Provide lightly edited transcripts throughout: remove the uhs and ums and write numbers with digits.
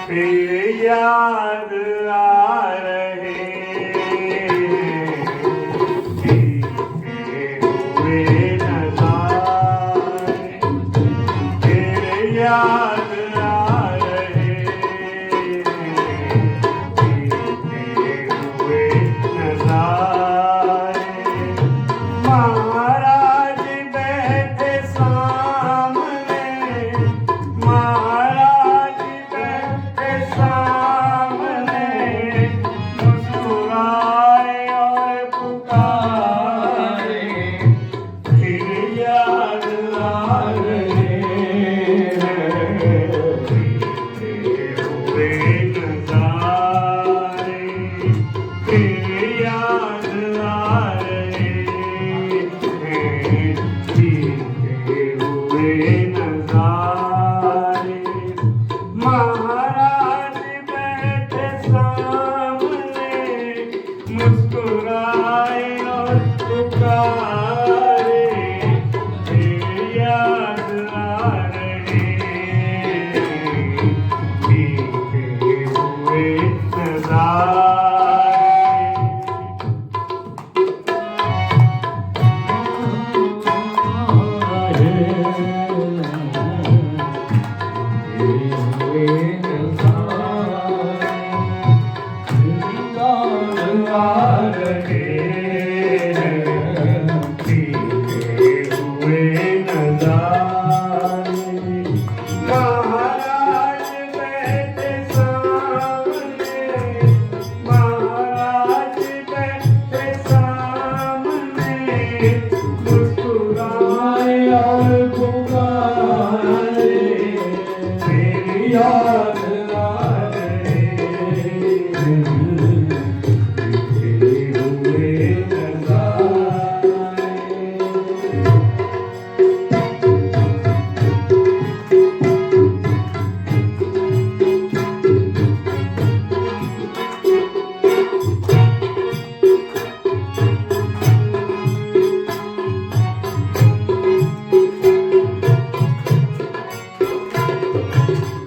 फिर याद आ रहे बीते हुए नज़ारे, फिर याद आ रहे बीते हुए नज़ारे। महाराज बैठे सामने, महाराज बैठे सामने, मुस्कुराए और पुकारे, फिर याद आ रहे बीते हुए नज़ारे, फिर याद आ रहे बीते हुए नज़ारे। महाराज बैठे सामने, मुस्कुराए और पुकारे, फिर याद आ रहे बीते हुए नज़ारे।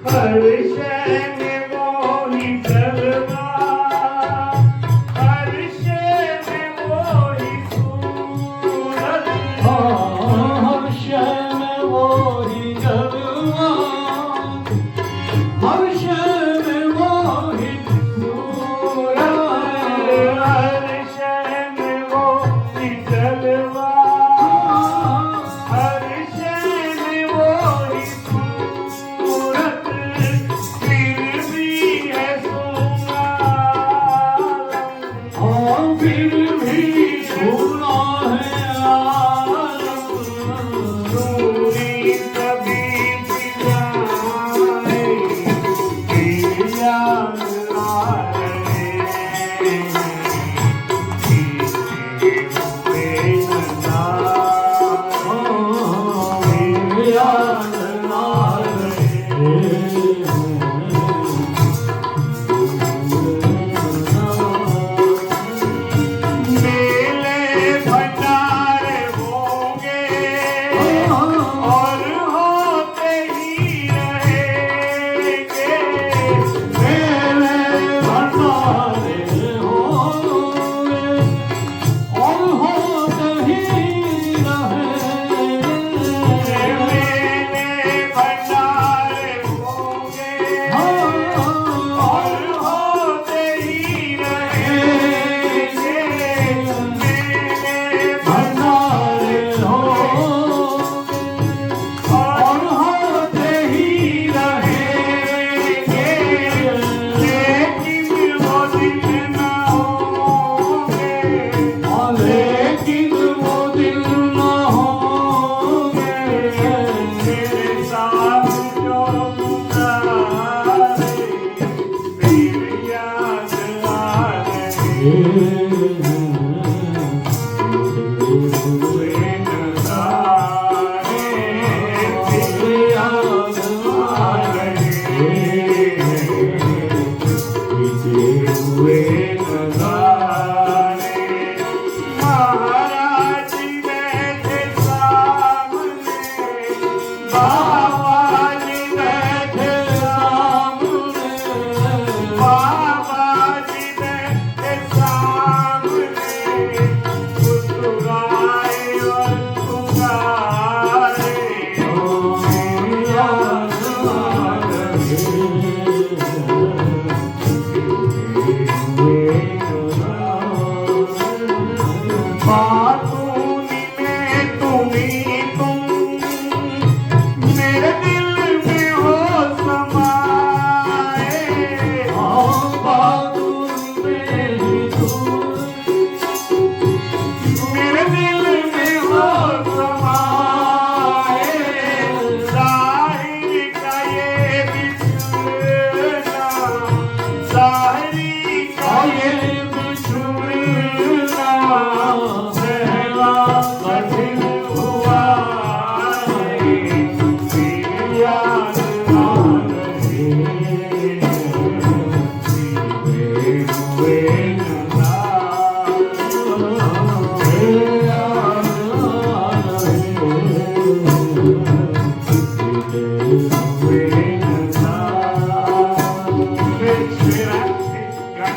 हर शय में वो ही जलवा, हर शय में वो ही सूरत, हर शय में वो ही जलवा, हर शय में वो ही सूरत, हर शय में वो ही जलवा, हर शय में वो ही सूरत, फिर भी है सोना, फिर भी सुना है आलम, दूरी कभी जाए, फिर याद आ रहे बीते हुए नज़ारे, फिर याद आ मेले भंडारे होंगे और होते ही रहेंगे, मेरे भंडारे होंगे और होते ही रहेंगे, मेले भंडारे होंगे और होते ही रहेंगे, मेले भंडारे होंगे और होते ही रहेंगे, लेकिन वो दिन न होंगे, लेकिन वो दिल न होंगे, मेरे साथ जो गुज़ारे, फिर याद आ रहे हुए नज़ारे, फिर याद आ रहे बीते हुए नज़ारे। महाराज बैठे सामने, बाबा जी बैठे सामने,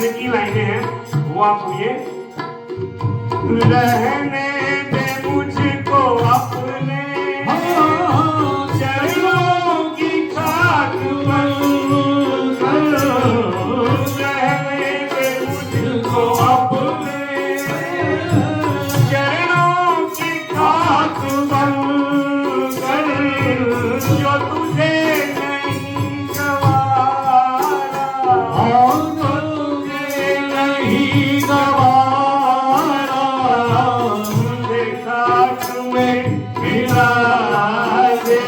में की लाइनें हैं वो आप सुनिए। रहने दे मुझको अपने चरणों की खाक पर, रहने दे मुझको अपने चरणों की खाक पर, जो तुझे नहीं गवारा, नहीं गवारा, मुझे खाक में मिला दे,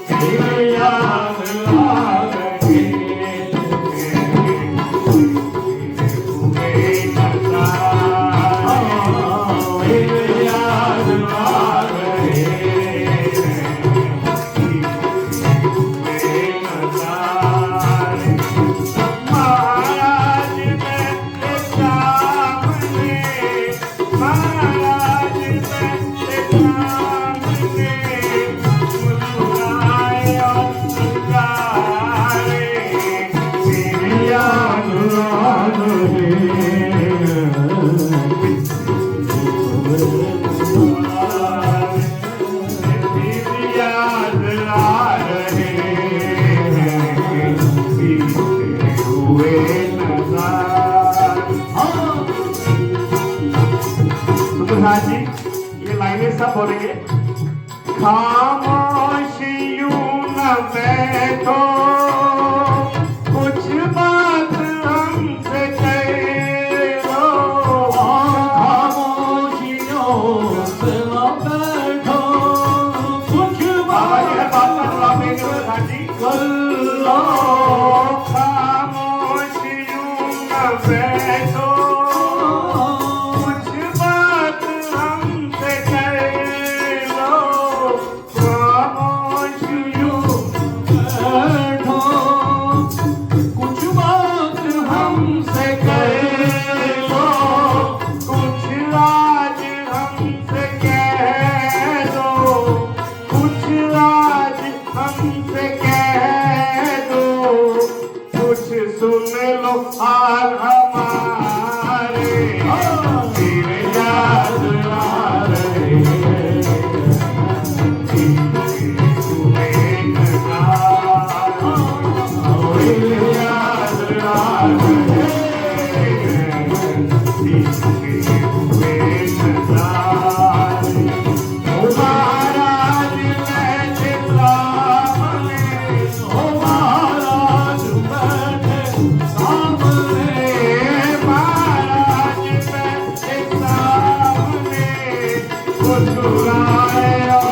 फिर याद आ गए। हुए नज़ारे, फिर याद आ गए। महाराज मेरे सामने, महाराज मेरे सामने, मुस्कुराए और पुकारे, तेरी याद याद आ गए। तेरी याद आ रहे हैं, बीते हुए नज़ारे। सुप्रभात जी, ये लाइनें सब बोलेंगे। खामोश यूं न बैठो, कुछ बात हमसे कहो। खामोशियों से न बैठो, कुछ बाबा जी हर बात का जवाब बात देंगे प्रधान जी। कर लो। खामोश यूं न बैठो, कुछ बात हमसे कह लो। खामोश यूं बैठो, कुछ बात हमसे कह लो। कुछ राज हमसे कह दो, कुछ राज हमसे कह दो, कुछ सुन लो हाल हमारे, तेरे याद आ रहे हैं, हुए नज़ारे, याद आ गए। हुए नज़ारे। महाराज बैठे सामने, ओ महाराज बैठे सामने, महाराज बैठे सामने, मुस्कुराए और